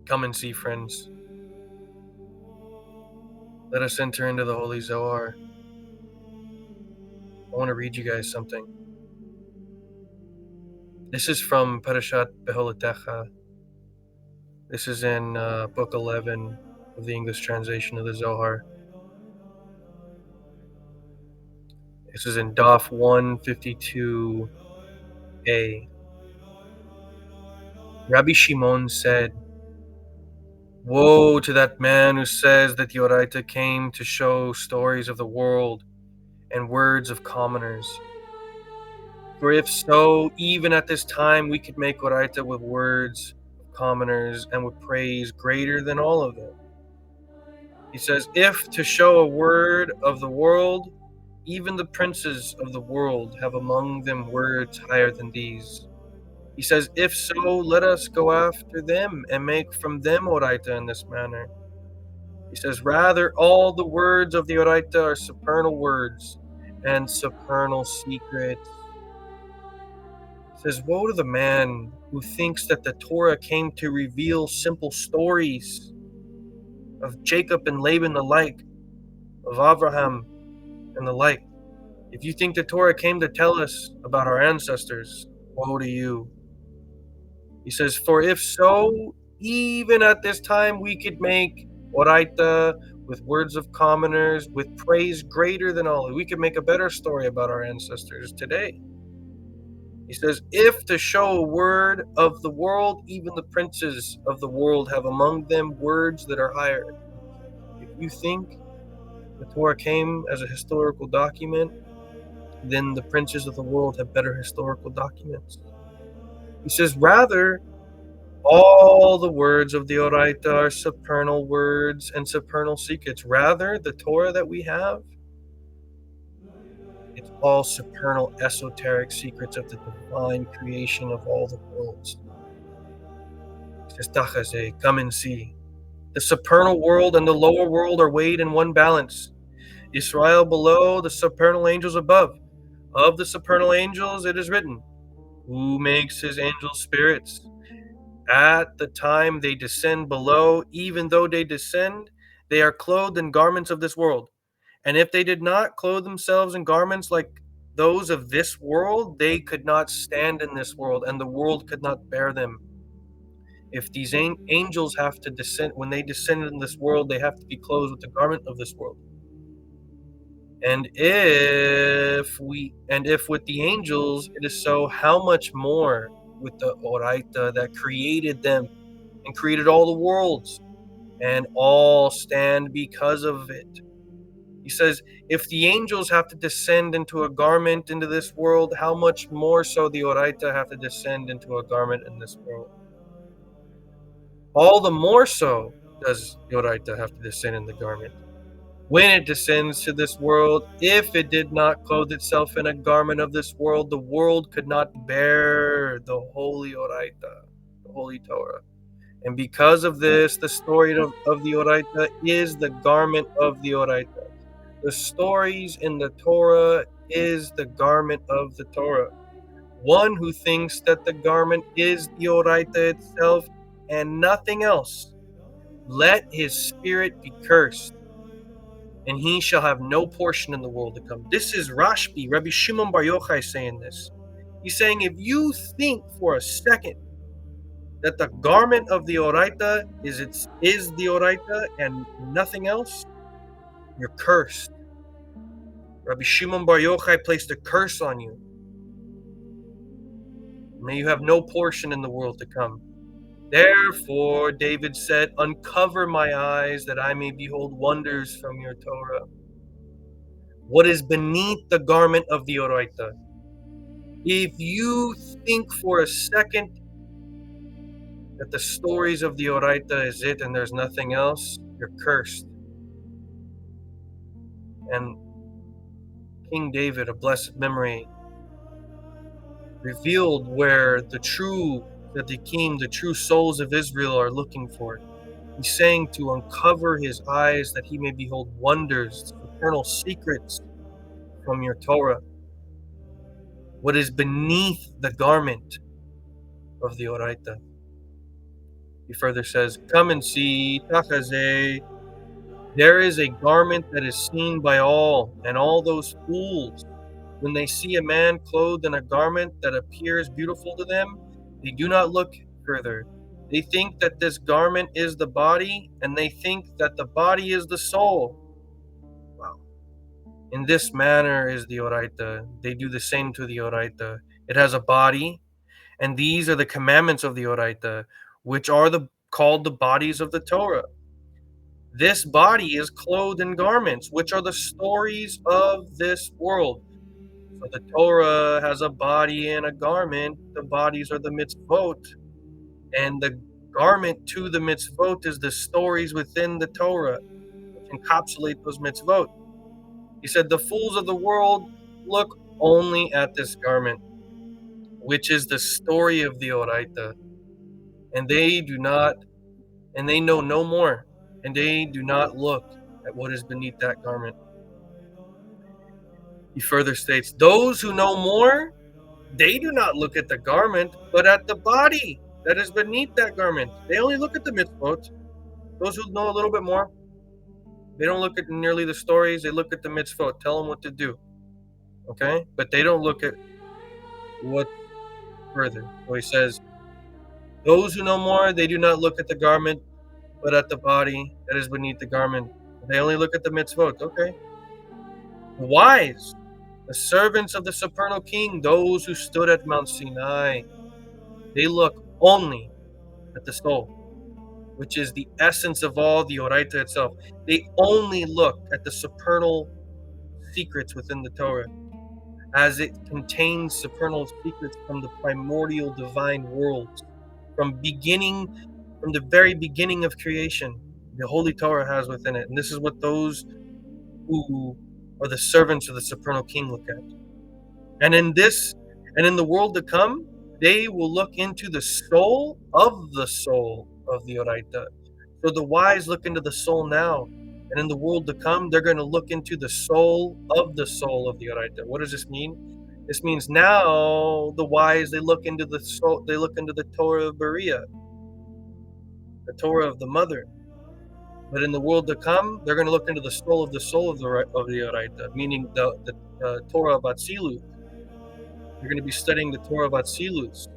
Come and see, friends. Let us enter into the Holy Zohar. I want to read you guys something. This is from Parashat Beha'alotcha. This is in Book 11 of the English translation of the Zohar. This is in Daf 152a. Rabbi Shimon said, "Woe to that man who says that the Oraita came to show stories of the world and words of commoners. For if so, even at this time we could make Oraita with words of commoners and with praise greater than all of them." He says, if to show a word of the world, even the princes of the world have among them words higher than these. He says, if so, let us go after them and make from them Oraita in this manner. He says, rather, all the words of the Oraita are supernal words and supernal secrets. He says, woe to the man who thinks that the Torah came to reveal simple stories of Jacob and Laban alike, of Abraham and the like. If you think the Torah came to tell us about our ancestors, woe to you. He says, for if so, even at this time we could make Oraita with words of commoners, with praise greater than all. We could make a better story about our ancestors today. He says, if to show a word of the world, even the princes of the world have among them words that are higher. If you think the Torah came as a historical document, then the princes of the world have better historical documents. He says, rather, all the words of the Oraita are supernal words and supernal secrets. Rather, the Torah that we have, it's all supernal esoteric secrets of the divine creation of all the worlds. He says, come and see. The supernal world and the lower world are weighed in one balance. Israel below, the supernal angels above. Of the supernal angels it is written, who makes his angels spirits? At the time they descend below, even though they descend, they are clothed in garments of this world. And if they did not clothe themselves in garments like those of this world, they could not stand in this world, and the world could not bear them. If these angels have to descend, when they descend in this world, they have to be clothed with the garment of this world. And if with the angels it is so, how much more with the Oraita that created them and created all the worlds, and all stand because of it. He says, if the angels have to descend into a garment into this world, how much more so the Oraita have to descend into a garment in this world? All the more so does the Oraita have to descend in the garment. When it descends to this world, if it did not clothe itself in a garment of this world, the world could not bear the holy Oraita, the holy Torah. And because of this, the story of the Oraita is the garment of the Oraita. The stories in the Torah is the garment of the Torah. One who thinks that the garment is the Oraita itself and nothing else, let his spirit be cursed, and he shall have no portion in the world to come. This is Rashbi, Rabbi Shimon Bar Yochai saying this. He's saying, if you think for a second that the garment of the Oraita is the Oraita and nothing else, you're cursed. Rabbi Shimon Bar Yochai placed a curse on you. May you have no portion in the world to come. Therefore, David said, uncover my eyes that I may behold wonders from your Torah. What is beneath the garment of the Oraita? If you think for a second that the stories of the Oraita is it and there's nothing else, you're cursed. And King David, of blessed memory, revealed where the true souls of Israel are looking for. He's saying to uncover his eyes that he may behold wonders, eternal secrets from your Torah. What is beneath the garment of the Oraita? He further says, "Come and see, Tachazeh. There is a garment that is seen by all, and all those fools, when they see a man clothed in a garment that appears beautiful to them, they do not look further. They think that this garment is the body, and they think that the body is the soul." Wow. In this manner is the Oraita. They do the same to the Oraita. It has a body, and these are the commandments of the Oraita, which are called the bodies of the Torah. This body is clothed in garments, which are the stories of this world. So the Torah has a body and a garment. The bodies are the mitzvot, and the garment to the mitzvot is the stories within the Torah, which encapsulate those mitzvot. He said, the fools of the world look only at this garment, which is the story of the Oraita, and they do not, and they know no more, and they do not look at what is beneath that garment. He further states, those who know more, they do not look at the garment, but at the body that is beneath that garment. They only look at the mitzvot. Those who know a little bit more, they don't look at nearly the stories, they look at the mitzvot, tell them what to do. Okay? But they don't look at what further. So he says, those who know more, they do not look at the garment, but at the body that is beneath the garment. They only look at the mitzvot. Okay. The wise, the servants of the supernal king, those who stood at Mount Sinai, they look only at the soul, which is the essence of all the Oraita itself. They only look at the supernal secrets within the Torah, as it contains supernal secrets from the primordial divine worlds, from the very beginning of creation. The Holy Torah has within it, and this is what those who are the servants of the supernal king look at. And in the world to come, they will look into the soul of the Oraita. So the wise look into the soul now, and in the world to come, they're going to look into the soul of the Oraita. What does this mean? This means now the wise, they look into the soul, they look into the Torah of Berea, the Torah of the mother. But in the world to come, they're going to look into the soul of the Oraita, meaning the Torah of Atzilut. You're going to be studying the Torah of Atzilut,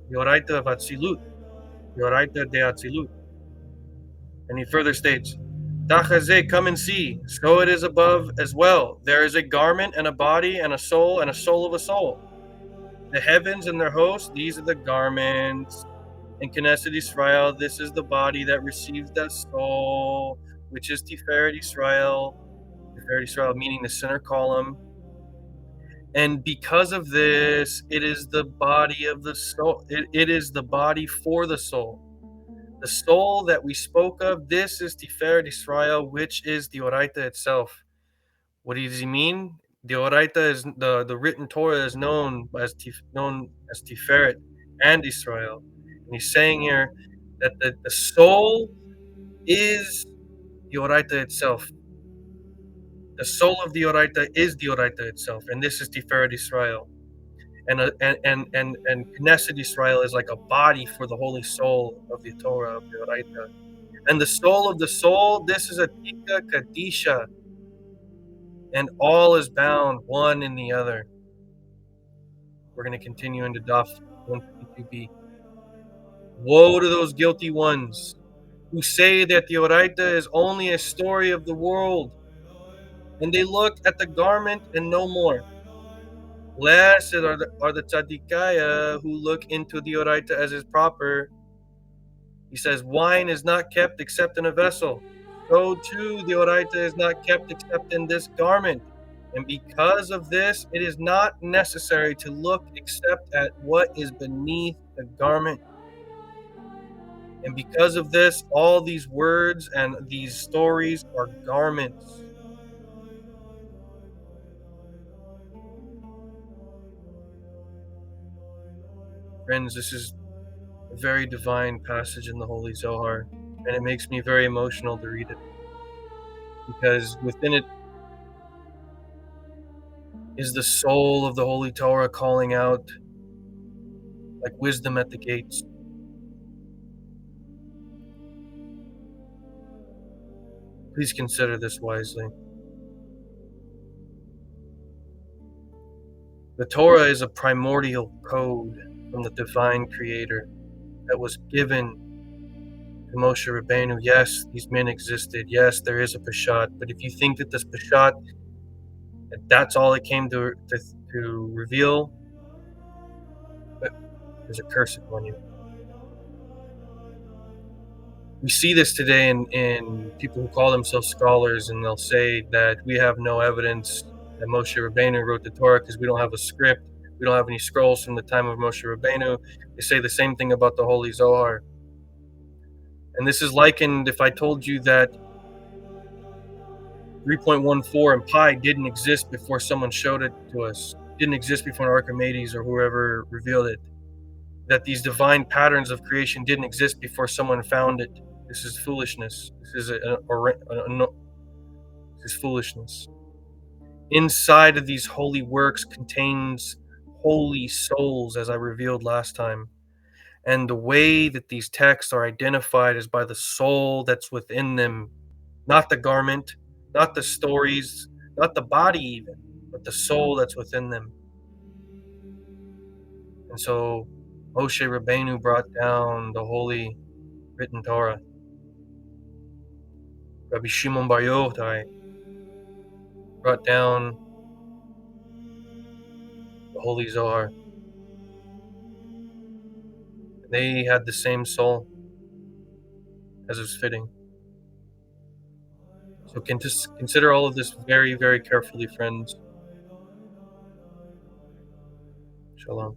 the Oraita of Atzilut, the Oraita de Atzilut. And he further states, Tachazeh, come and see, so it is above as well. There is a garment and a body and a soul of a soul. The heavens and their hosts, these are the garments. And Knesset Israel, this is the body that receives that soul, which is Tiferet Israel. Tiferet Israel meaning the center column. And because of this, it is the body of the soul. It is the body for the soul. The soul that we spoke of, this is Tiferet Israel, which is the Oraita itself. What does he mean? The Oraita is the written Torah is known as Tiferet and Israel. And he's saying here that the soul is the Oraita itself. The soul of the Oraita is the Oraita itself, and this is Tiferet Israel. And Knesset Israel is like a body for the holy soul of the Torah of the Oraita. And the soul of the soul, this is a Tika Kadisha, and all is bound one in the other. We're going to continue into Daf 152b. Woe to those guilty ones who say that the Oraita is only a story of the world, and they look at the garment and no more. Blessed are the Tzadikaya who look into the Oraita as is proper. He says, wine is not kept except in a vessel. So too the Oraita is not kept except in this garment. And because of this, it is not necessary to look except at what is beneath the garment. And because of this, all these words and these stories are garments. Friends, this is a very divine passage in the Holy Zohar, and it makes me very emotional to read it, because within it is the soul of the Holy Torah calling out like wisdom at the gates. Please consider this wisely. The Torah is a primordial code from the divine creator that was given to Moshe Rabbeinu. Yes, these men existed. Yes, there is a Peshat. But if you think that this Peshat, that's all it came to reveal, there's a curse upon you. We see this today in people who call themselves scholars, and they'll say that we have no evidence that Moshe Rabbeinu wrote the Torah because we don't have a script. We don't have any scrolls from the time of Moshe Rabbeinu. They say the same thing about the Holy Zohar. And this is likened if I told you that 3.14 and pi didn't exist before someone showed it to us, didn't exist before Archimedes or whoever revealed it, that these divine patterns of creation didn't exist before someone found it. This is foolishness. This is foolishness. Inside of these holy works contains holy souls, as I revealed last time. And the way that these texts are identified is by the soul that's within them, not the garment, not the stories, not the body even, but the soul that's within them. And so Moshe Rabbeinu brought down the holy written Torah. Rabbi Shimon Bar Yochai brought down the holy Zohar. They had the same soul, as is fitting. So consider all of this very, very carefully, friends. Shalom.